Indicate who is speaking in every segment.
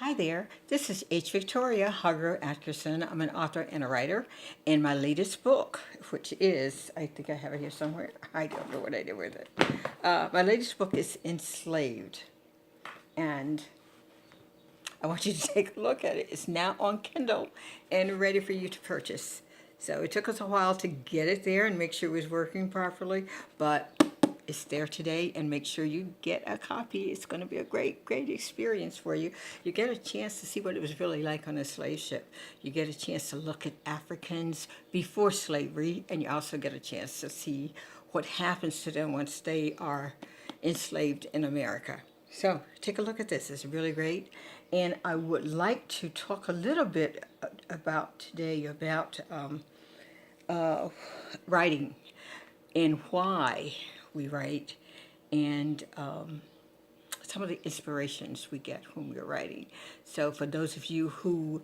Speaker 1: Hi there, this is H. Victoria Hargro Atkerson. I'm an author and a writer, and my latest book, which is, I think I have it here somewhere. I don't know what I did with it. My latest book is Enslaved, and I want you to take a look at it. It's now on Kindle and ready for you to purchase. So it took us a while to get it there and make sure it was working properly, but it's there today, and make sure you get a copy. It's going to be a great, great experience for you. You get a chance to see what it was really like on a slave ship. You get a chance to look at Africans before slavery, and you also get a chance to see what happens to them once they are enslaved in America. So take a look at this. It's really great. And I would like to talk a little bit about today about writing and why we write, and some of the inspirations we get when we're writing. So for those of you who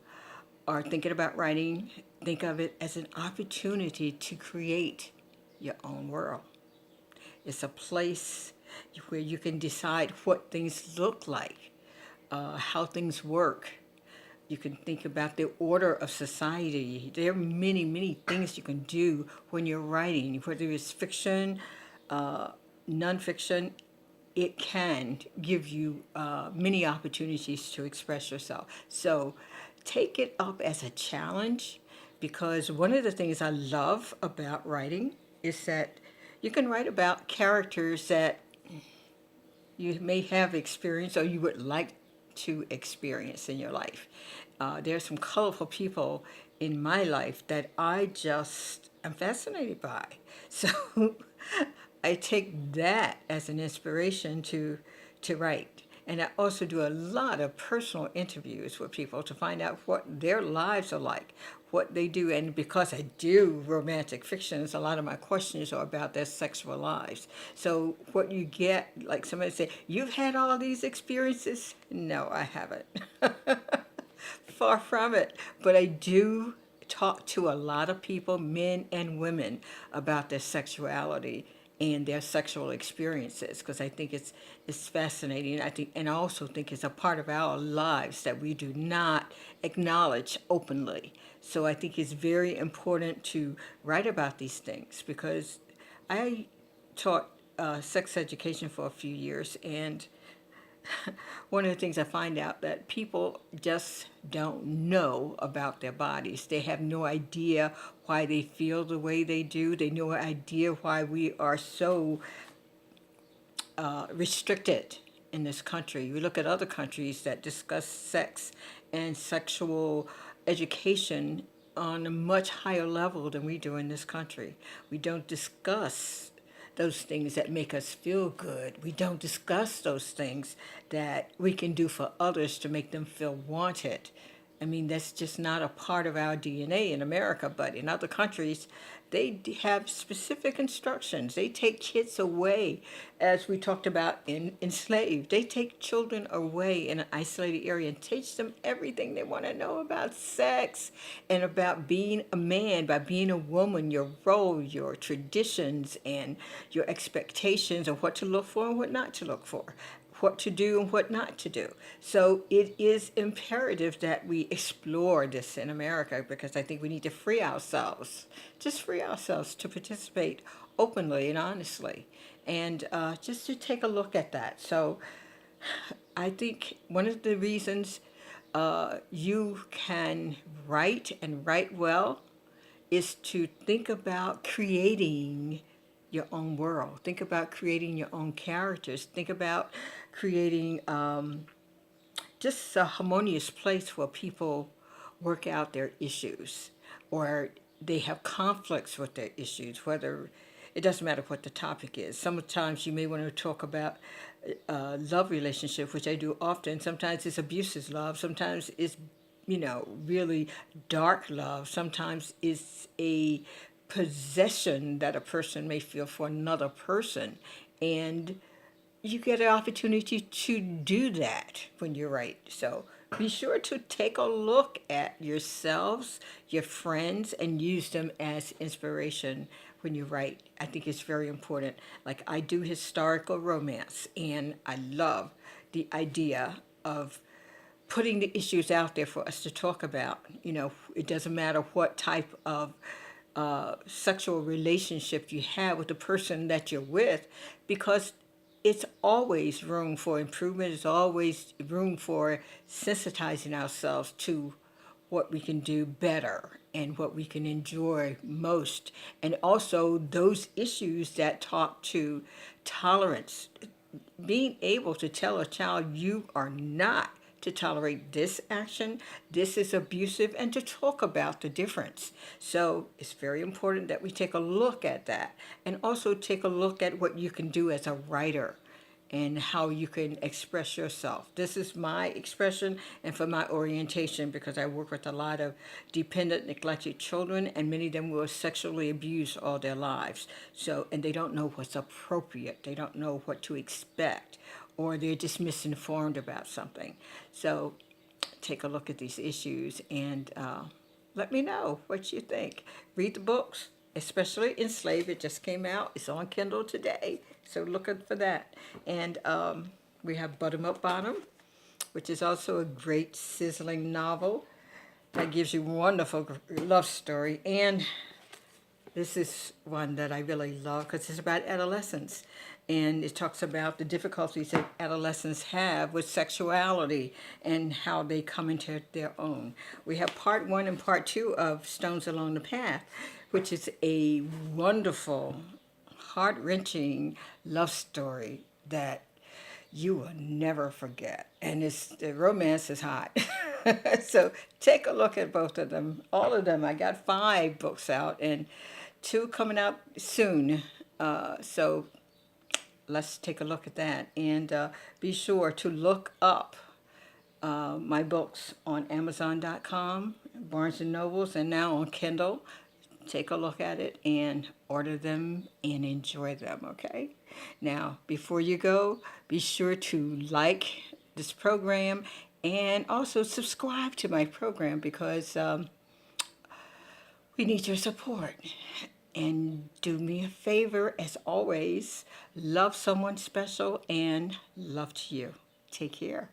Speaker 1: are thinking about writing, think of it as an opportunity to create your own world. It's a place where you can decide what things look like, how things work. You can think about the order of society. There are many, many things you can do when you're writing, whether it's fiction, nonfiction. It can give you many opportunities to express yourself. So take it up as a challenge, because one of the things I love about writing is that you can write about characters that you may have experienced or you would like to experience in your life. There's some colorful people in my life that I just am fascinated by. So I take that as an inspiration to write. And I also do a lot of personal interviews with people to find out what their lives are like, what they do. And because I do romantic fictions, a lot of my questions are about their sexual lives. So what you get, like somebody say, "You've had all these experiences?" No, I haven't. Far from it. But I do talk to a lot of people, men and women, about their sexuality and their sexual experiences, because I think it's fascinating. I think, and I also think it's a part of our lives that we do not acknowledge openly. So I think it's very important to write about these things, because I taught sex education for a few years, and one of the things I find out that people just don't know about their bodies. They have no idea why they feel the way they do. They have no idea why we are so restricted in this country. We look at other countries that discuss sex and sexual education on a much higher level than we do in this country. We don't discuss those things that make us feel good. We don't discuss those things that we can do for others to make them feel wanted. I mean, that's just not a part of our DNA in America, but in other countries, they have specific instructions. They take kids away, as we talked about in Enslaved. They take children away in an isolated area and teach them everything they want to know about sex and about being a man, by being a woman, your role, your traditions, and your expectations of what to look for and what not to look for, what to do and what not to do. So it is imperative that we explore this in America, because I think we need to free ourselves, just free ourselves to participate openly and honestly, and just to take a look at that. So I think one of the reasons you can write and write well is to think about creating your own world. Think about creating your own characters. Think about creating just a harmonious place where people work out their issues, or they have conflicts with their issues, whether it doesn't matter what the topic is. Sometimes you may want to talk about love relationship, which I do often. Sometimes it's abusive love. Sometimes it's, really dark love. Sometimes it's a possession that a person may feel for another person. And you get an opportunity to do that when you write. So be sure to take a look at yourselves, your friends, and use them as inspiration when you write. I think it's very important. Like, I do historical romance, and I love the idea of putting the issues out there for us to talk about. You know, it doesn't matter what type of sexual relationship you have with the person that you're with, because it's always room for improvement. It's always room for sensitizing ourselves to what we can do better and what we can enjoy most. And also those issues that talk to tolerance, being able to tell a child you are not to tolerate this action, this is abusive, and to talk about the difference. So it's very important that we take a look at that, and also take a look at what you can do as a writer and how you can express yourself. This is my expression and for my orientation, because I work with a lot of dependent, neglected children, and many of them were sexually abused all their lives. So, and they don't know what's appropriate. They don't know what to expect, or they're just misinformed about something. So take a look at these issues and let me know what you think. Read the books, especially Enslaved. It just came out. It's on Kindle today, so looking for that. And we have Bottom Up Bottom, which is also a great sizzling novel that gives you a wonderful love story. And this is one that I really love because it's about adolescence. And it talks about the difficulties that adolescents have with sexuality and how they come into their own. We have part 1 and part 2 of Stones Along the Path, which is a wonderful, heart-wrenching love story that you will never forget. And the romance is hot. So take a look at both of them, all of them. I got 5 books out and 2 coming out soon. So let's take a look at that. And be sure to look up my books on Amazon.com, Barnes & Nobles, and now on Kindle. Take a look at it and order them and enjoy them, okay? Now, before you go, be sure to like this program and also subscribe to my program, because we need your support. And do me a favor, as always, love someone special and love to you. Take care.